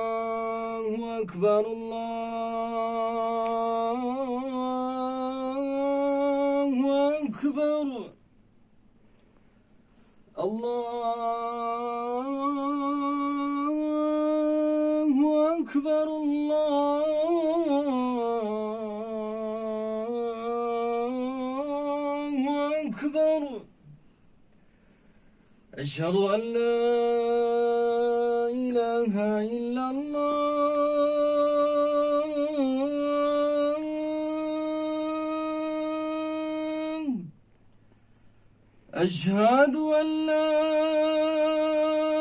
الله أكبر الله أكبر الله أكبر الله أكبر أشهد أن لا إله إلا الله أشهد أن لا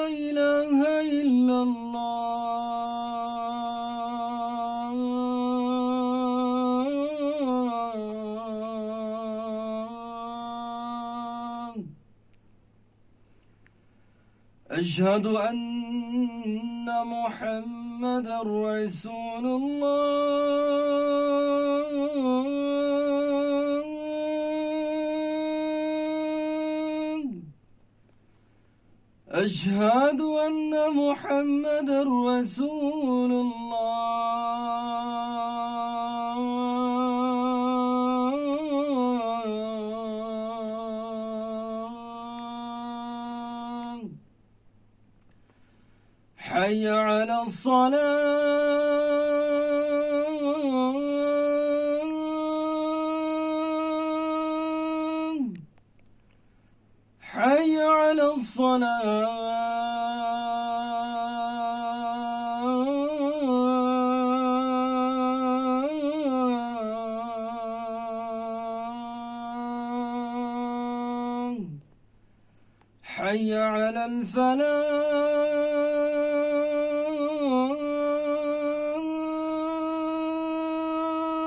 إله إلا الله أشهد أن محمدا رسول الله أشهد أن محمدا رسول الله حي على الصلاة حي على الصلاة حي على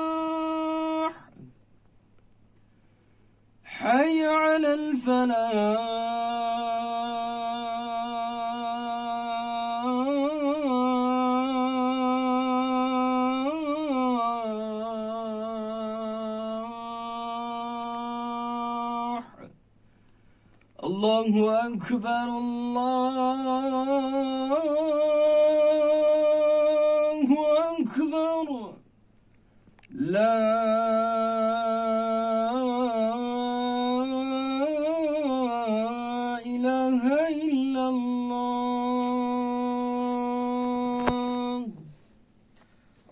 الفلاح حي على الفلاح الله أكبر الله أكبر لا إله إلا الله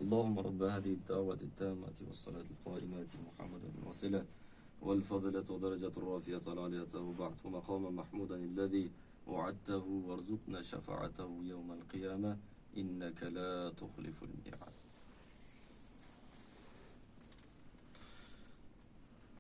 اللهم رب هذه الدعوة التامة والصلاة القائمة محمدا الوسيلة والفضيلة ودرجة الرافية العالية وبعثه مقاما محمودا الذي وعدته وارزقنا شفاعته يوم القيامة إنك لا تخلف الميعاد.